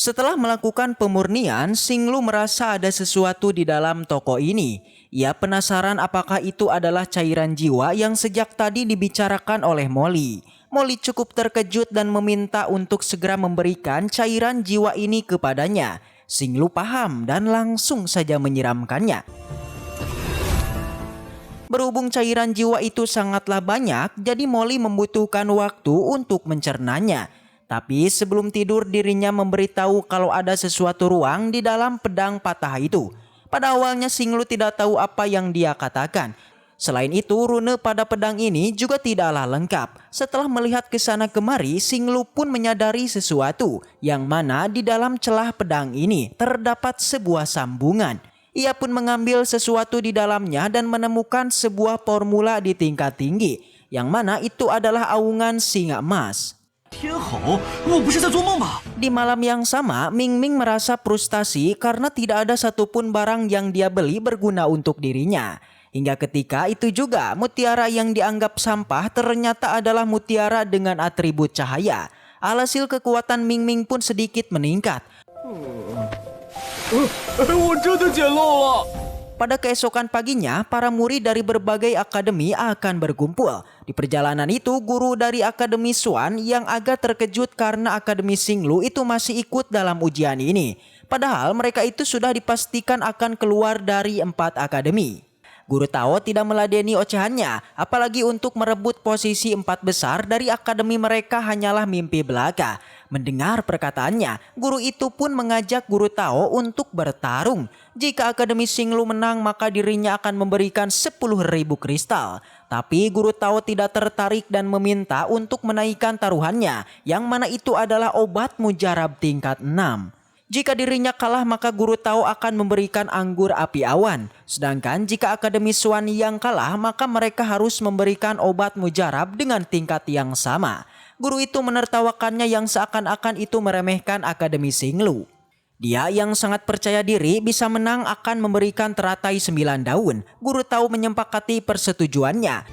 Setelah melakukan pemurnian, Xinglu merasa ada sesuatu di dalam toko ini. Ia penasaran apakah itu adalah cairan jiwa yang sejak tadi dibicarakan oleh Molly. Molly cukup terkejut dan meminta untuk segera memberikan cairan jiwa ini kepadanya. Xinglu paham dan langsung saja menyiramkannya. Berhubung cairan jiwa itu sangatlah banyak, jadi Molly membutuhkan waktu untuk mencernanya. Tapi sebelum tidur dirinya memberitahu kalau ada sesuatu ruang di dalam pedang patah itu. Pada awalnya Xinglu tidak tahu apa yang dia katakan. Selain itu rune pada pedang ini juga tidaklah lengkap. Setelah melihat ke sana kemari, Xinglu pun menyadari sesuatu yang mana di dalam celah pedang ini terdapat sebuah sambungan. Ia pun mengambil sesuatu di dalamnya dan menemukan sebuah formula di tingkat tinggi, yang mana itu adalah aungan singa emas. Di malam yang sama, Ming Ming merasa frustasi karena tidak ada satupun barang yang dia beli berguna untuk dirinya. Hingga ketika itu juga, mutiara yang dianggap sampah ternyata adalah mutiara dengan atribut cahaya. Alhasil kekuatan Ming Ming pun sedikit meningkat. Pada keesokan paginya, para murid dari berbagai akademi akan berkumpul. Di perjalanan itu, guru dari Akademi Xuan yang agak terkejut karena Akademi Xinglu itu masih ikut dalam ujian ini. Padahal mereka itu sudah dipastikan akan keluar dari 4 akademi. Guru Tao tidak meladeni ocehannya, apalagi untuk merebut posisi 4 besar dari akademi mereka hanyalah mimpi belaka. Mendengar perkataannya, guru itu pun mengajak Guru Tao untuk bertarung. Jika Akademi Xinglu menang, maka dirinya akan memberikan 10.000 kristal. Tapi Guru Tao tidak tertarik dan meminta untuk menaikkan taruhannya, yang mana itu adalah obat mujarab tingkat 6. Jika dirinya kalah, maka Guru Tao akan memberikan anggur api awan. Sedangkan jika Akademi Xuan yang kalah, maka mereka harus memberikan obat mujarab dengan tingkat yang sama. Guru itu menertawakannya yang seakan-akan itu meremehkan Akademi Xinglu. Dia yang sangat percaya diri bisa menang akan memberikan teratai 9 daun. Guru Tao menyepakati persetujuannya.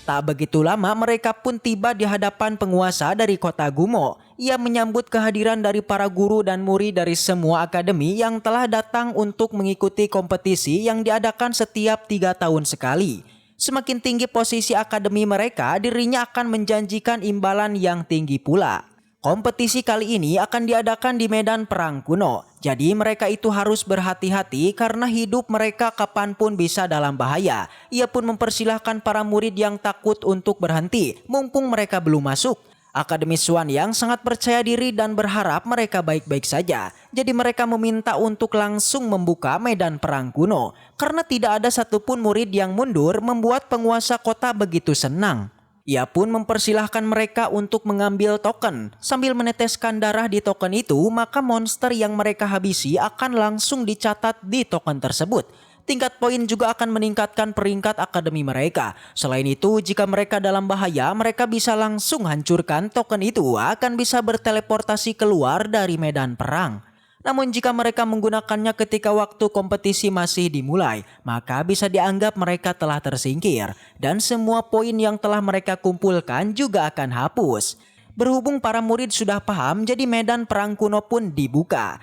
Tak begitu lama mereka pun tiba di hadapan penguasa dari kota Gumo. Ia menyambut kehadiran dari para guru dan murid dari semua akademi yang telah datang untuk mengikuti kompetisi yang diadakan setiap 3 tahun sekali. Semakin tinggi posisi akademi mereka, dirinya akan menjanjikan imbalan yang tinggi pula. Kompetisi kali ini akan diadakan di medan perang kuno. Jadi mereka itu harus berhati-hati karena hidup mereka kapanpun bisa dalam bahaya. Ia pun mempersilahkan para murid yang takut untuk berhenti, mumpung mereka belum masuk. Akademi Xuan yang sangat percaya diri dan berharap mereka baik-baik saja. Jadi mereka meminta untuk langsung membuka medan perang kuno. Karena tidak ada satupun murid yang mundur membuat penguasa kota begitu senang. Ia pun mempersilahkan mereka untuk mengambil token. Sambil meneteskan darah di token itu, maka monster yang mereka habisi akan langsung dicatat di token tersebut. Tingkat poin juga akan meningkatkan peringkat akademi mereka. Selain itu, jika mereka dalam bahaya, mereka bisa langsung hancurkan token itu akan bisa berteleportasi keluar dari medan perang. Namun jika mereka menggunakannya ketika waktu kompetisi masih dimulai, maka bisa dianggap mereka telah tersingkir dan semua poin yang telah mereka kumpulkan juga akan hapus. Berhubung para murid sudah paham, jadi medan perang kuno pun dibuka.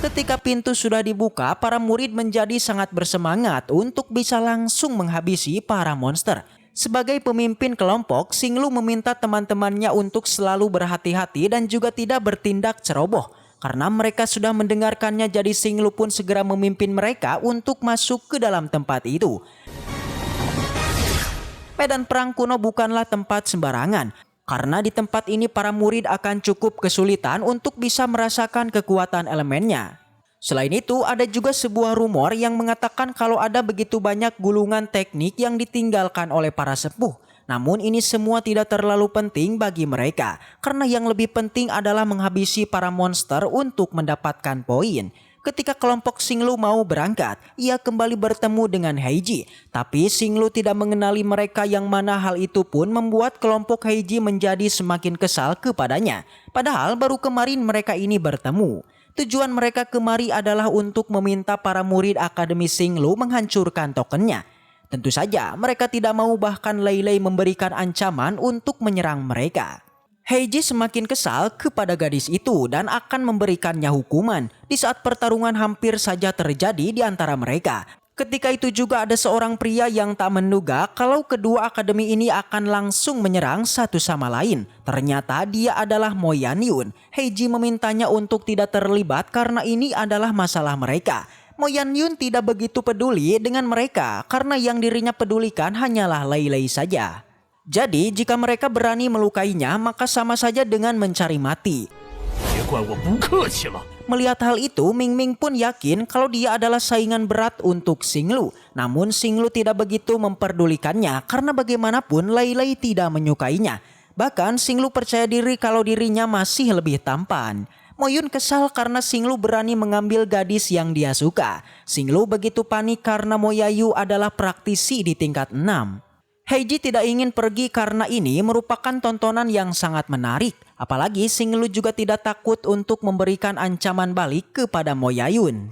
Ketika pintu sudah dibuka, para murid menjadi sangat bersemangat untuk bisa langsung menghabisi para monster. Sebagai pemimpin kelompok, Xinglu meminta teman-temannya untuk selalu berhati-hati dan juga tidak bertindak ceroboh. Karena mereka sudah mendengarkannya, jadi Xinglu pun segera memimpin mereka untuk masuk ke dalam tempat itu. Medan perang kuno bukanlah tempat sembarangan. Karena di tempat ini para murid akan cukup kesulitan untuk bisa merasakan kekuatan elemennya. Selain itu, ada juga sebuah rumor yang mengatakan kalau ada begitu banyak gulungan teknik yang ditinggalkan oleh para sepuh. Namun ini semua tidak terlalu penting bagi mereka, karena yang lebih penting adalah menghabisi para monster untuk mendapatkan poin. Ketika kelompok Xinglu mau berangkat, ia kembali bertemu dengan Heiji. Tapi Xinglu tidak mengenali mereka, yang mana hal itu pun membuat kelompok Heiji menjadi semakin kesal kepadanya. Padahal baru kemarin mereka ini bertemu. Tujuan mereka kemari adalah untuk meminta para murid Akademi Xinglu menghancurkan tokennya. Tentu saja mereka tidak mau, bahkan Lei Lei memberikan ancaman untuk menyerang mereka. Heiji semakin kesal kepada gadis itu dan akan memberikannya hukuman di saat pertarungan hampir saja terjadi di antara mereka. Ketika itu juga ada seorang pria yang tak menduga kalau kedua akademi ini akan langsung menyerang satu sama lain. Ternyata dia adalah Mo Yanyun. Heiji memintanya untuk tidak terlibat karena ini adalah masalah mereka. Mo Yanyun tidak begitu peduli dengan mereka karena yang dirinya pedulikan hanyalah Lei Lei saja. Jadi jika mereka berani melukainya maka sama saja dengan mencari mati. Melihat hal itu, Ming Ming pun yakin kalau dia adalah saingan berat untuk Xinglu. Namun Xinglu tidak begitu memperdulikannya karena bagaimanapun Lei Lei tidak menyukainya. Bahkan Xinglu percaya diri kalau dirinya masih lebih tampan. Mo Yun kesal karena Xinglu berani mengambil gadis yang dia suka. Xinglu begitu panik karena Mo Yayu adalah praktisi di tingkat 6. Heiji tidak ingin pergi karena ini merupakan tontonan yang sangat menarik. Apalagi Xinglu juga tidak takut untuk memberikan ancaman balik kepada Mo Yayun.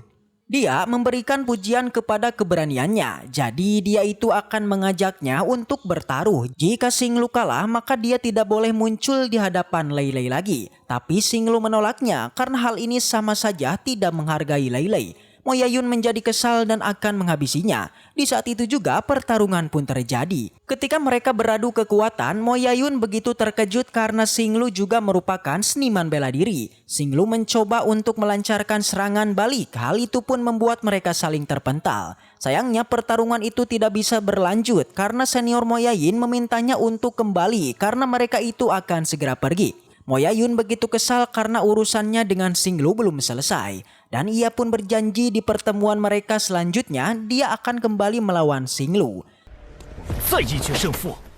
Dia memberikan pujian kepada keberaniannya, jadi dia itu akan mengajaknya untuk bertaruh. Jika Xinglu kalah maka dia tidak boleh muncul di hadapan Lei Lei lagi. Tapi Xinglu menolaknya karena hal ini sama saja tidak menghargai Lei Lei. Mo Yayun menjadi kesal dan akan menghabisinya. Di saat itu juga pertarungan pun terjadi. Ketika mereka beradu kekuatan, Mo Yayun begitu terkejut karena Xinglu juga merupakan seniman bela diri. Xinglu mencoba untuk melancarkan serangan balik. Hal itu pun membuat mereka saling terpental. Sayangnya pertarungan itu tidak bisa berlanjut karena senior Mo Yayun memintanya untuk kembali karena mereka itu akan segera pergi. Mo Yayun begitu kesal karena urusannya dengan Xinglu belum selesai. Dan ia pun berjanji di pertemuan mereka selanjutnya dia akan kembali melawan Xinglu.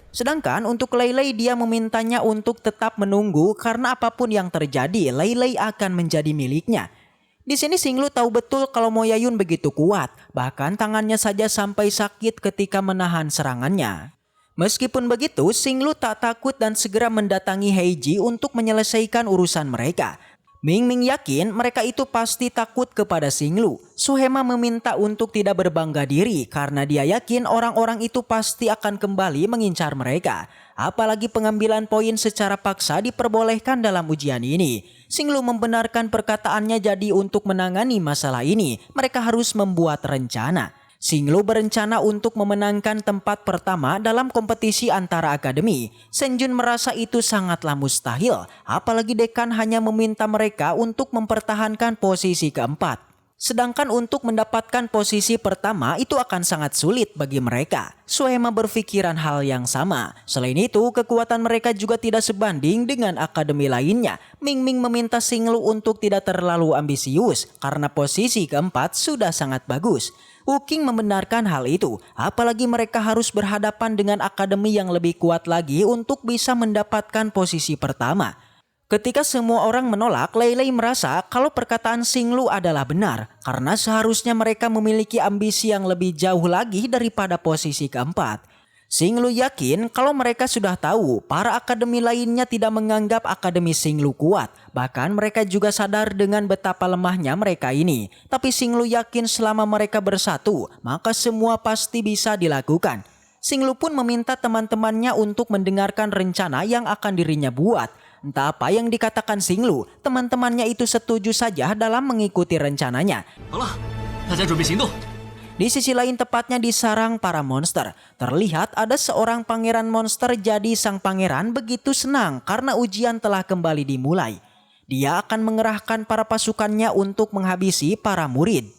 Sedangkan untuk Lei Lei dia memintanya untuk tetap menunggu karena apapun yang terjadi Lei Lei akan menjadi miliknya. Di sini Xinglu tahu betul kalau Mo Yayun begitu kuat. Bahkan tangannya saja sampai sakit ketika menahan serangannya. Meskipun begitu, Xinglu tak takut dan segera mendatangi Heiji untuk menyelesaikan urusan mereka. Ming Ming yakin mereka itu pasti takut kepada Xinglu. Suhema meminta untuk tidak berbangga diri karena dia yakin orang-orang itu pasti akan kembali mengincar mereka. Apalagi pengambilan poin secara paksa diperbolehkan dalam ujian ini. Xinglu membenarkan perkataannya, jadi untuk menangani masalah ini mereka harus membuat rencana. Xinglu berencana untuk memenangkan tempat pertama dalam kompetisi antara akademi. Shen Jun merasa itu sangatlah mustahil, apalagi dekan hanya meminta mereka untuk mempertahankan posisi keempat. Sedangkan untuk mendapatkan posisi pertama itu akan sangat sulit bagi mereka. Suhema berpikiran hal yang sama. Selain itu, kekuatan mereka juga tidak sebanding dengan akademi lainnya. Ming Ming meminta Xinglu untuk tidak terlalu ambisius karena posisi keempat sudah sangat bagus. Wuking membenarkan hal itu, apalagi mereka harus berhadapan dengan akademi yang lebih kuat lagi untuk bisa mendapatkan posisi pertama. Ketika semua orang menolak, Lei Lei merasa kalau perkataan Xinglu adalah benar karena seharusnya mereka memiliki ambisi yang lebih jauh lagi daripada posisi keempat. Xinglu yakin kalau mereka sudah tahu para akademi lainnya tidak menganggap akademi Xinglu kuat. Bahkan mereka juga sadar dengan betapa lemahnya mereka ini. Tapi Xinglu yakin selama mereka bersatu maka semua pasti bisa dilakukan. Xinglu pun meminta teman-temannya untuk mendengarkan rencana yang akan dirinya buat. Entah apa yang dikatakan Xinglu, teman-temannya itu setuju saja dalam mengikuti rencananya. Di sisi lain, tepatnya di sarang para monster, terlihat ada seorang pangeran monster. Jadi sang pangeran begitu senang karena ujian telah kembali dimulai. Dia akan mengerahkan para pasukannya untuk menghabisi para murid.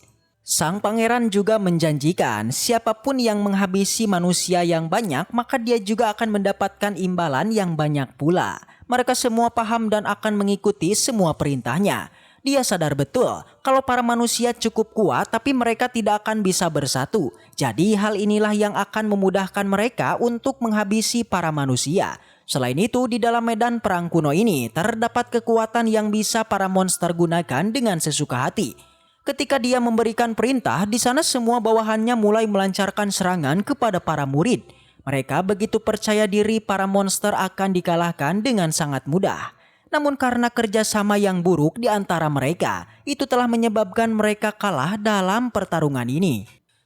Sang pangeran juga menjanjikan siapapun yang menghabisi manusia yang banyak maka dia juga akan mendapatkan imbalan yang banyak pula. Mereka semua paham dan akan mengikuti semua perintahnya. Dia sadar betul kalau para manusia cukup kuat tapi mereka tidak akan bisa bersatu. Jadi hal inilah yang akan memudahkan mereka untuk menghabisi para manusia. Selain itu, di dalam medan perang kuno ini terdapat kekuatan yang bisa para monster gunakan dengan sesuka hati. Ketika dia memberikan perintah, di sana semua bawahannya mulai melancarkan serangan kepada para murid. Mereka begitu percaya diri para monster akan dikalahkan dengan sangat mudah. Namun karena kerjasama yang buruk di antara mereka, itu telah menyebabkan mereka kalah dalam pertarungan ini.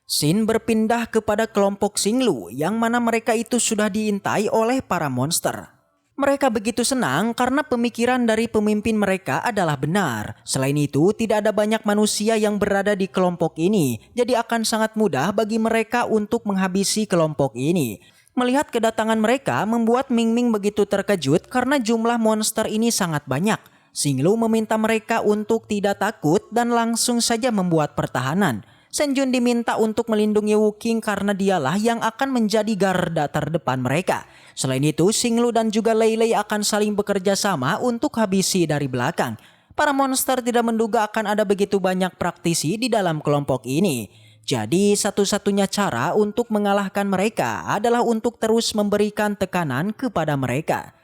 Scene berpindah kepada kelompok Xinglu yang mana mereka itu sudah diintai oleh para monster. Mereka begitu senang karena pemikiran dari pemimpin mereka adalah benar. Selain itu, tidak ada banyak manusia yang berada di kelompok ini, jadi akan sangat mudah bagi mereka untuk menghabisi kelompok ini. Melihat kedatangan mereka membuat Ming Ming begitu terkejut karena jumlah monster ini sangat banyak. Xinglu meminta mereka untuk tidak takut dan langsung saja membuat pertahanan. Shen Jun diminta untuk melindungi Wu Qing karena dialah yang akan menjadi garda terdepan mereka. Selain itu, Xinglu dan juga Lei Lei akan saling bekerja sama untuk habisi dari belakang. Para monster tidak menduga akan ada begitu banyak praktisi di dalam kelompok ini. Jadi satu-satunya cara untuk mengalahkan mereka adalah untuk terus memberikan tekanan kepada mereka.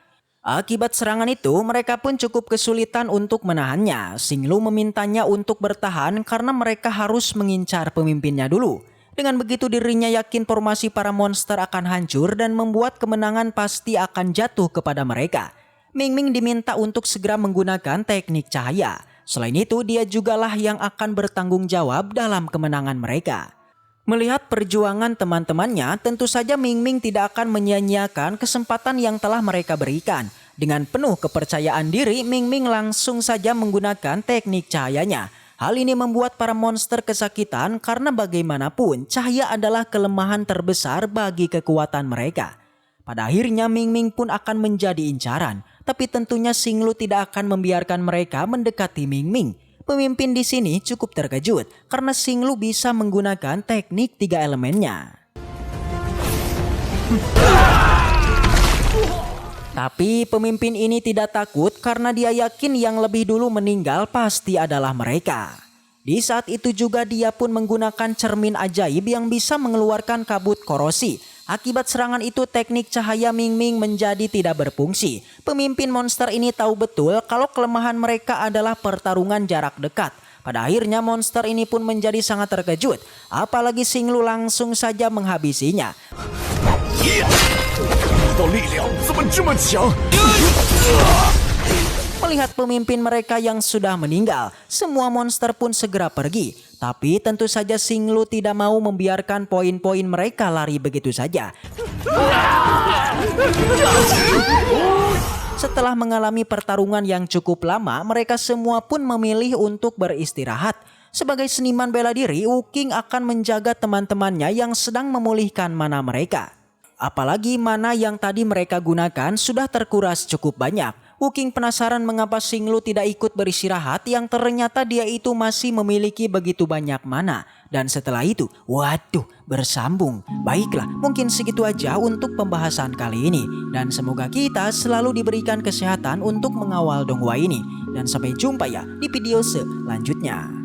Akibat serangan itu, mereka pun cukup kesulitan untuk menahannya. Xinglu memintanya untuk bertahan karena mereka harus mengincar pemimpinnya dulu. Dengan begitu dirinya yakin formasi para monster akan hancur dan membuat kemenangan pasti akan jatuh kepada mereka. Ming Ming diminta untuk segera menggunakan teknik cahaya. Selain itu, dia jugalah yang akan bertanggung jawab dalam kemenangan mereka. Melihat perjuangan teman-temannya, tentu saja Ming Ming tidak akan menyia-nyiakan kesempatan yang telah mereka berikan. Dengan penuh kepercayaan diri, Ming Ming langsung saja menggunakan teknik cahayanya. Hal ini membuat para monster kesakitan karena bagaimanapun cahaya adalah kelemahan terbesar bagi kekuatan mereka. Pada akhirnya Ming Ming pun akan menjadi incaran, tapi tentunya Xinglu tidak akan membiarkan mereka mendekati Ming Ming. Pemimpin di sini cukup terkejut karena Xinglu bisa menggunakan teknik 3 elemennya. Tapi pemimpin ini tidak takut karena dia yakin yang lebih dulu meninggal pasti adalah mereka. Di saat itu juga dia pun menggunakan cermin ajaib yang bisa mengeluarkan kabut korosi. Akibat serangan itu teknik cahaya Ming Ming menjadi tidak berfungsi. Pemimpin monster ini tahu betul kalau kelemahan mereka adalah pertarungan jarak dekat. Pada akhirnya monster ini pun menjadi sangat terkejut. Apalagi Xinglu langsung saja menghabisinya. Melihat pemimpin mereka yang sudah meninggal, semua monster pun segera pergi. Tapi tentu saja Xinglu tidak mau membiarkan poin-poin mereka lari begitu saja. Setelah mengalami pertarungan yang cukup lama, mereka semua pun memilih untuk beristirahat. Sebagai seniman bela diri, Wu Qing akan menjaga teman-temannya yang sedang memulihkan mana mereka. Apalagi mana yang tadi mereka gunakan sudah terkuras cukup banyak. Wu Qing penasaran mengapa Xinglu tidak ikut beristirahat yang ternyata dia itu masih memiliki begitu banyak mana. Dan setelah itu, waduh, bersambung. Baiklah, mungkin segitu aja untuk pembahasan kali ini. Dan semoga kita selalu diberikan kesehatan untuk mengawal donghua ini. Dan sampai jumpa ya di video selanjutnya.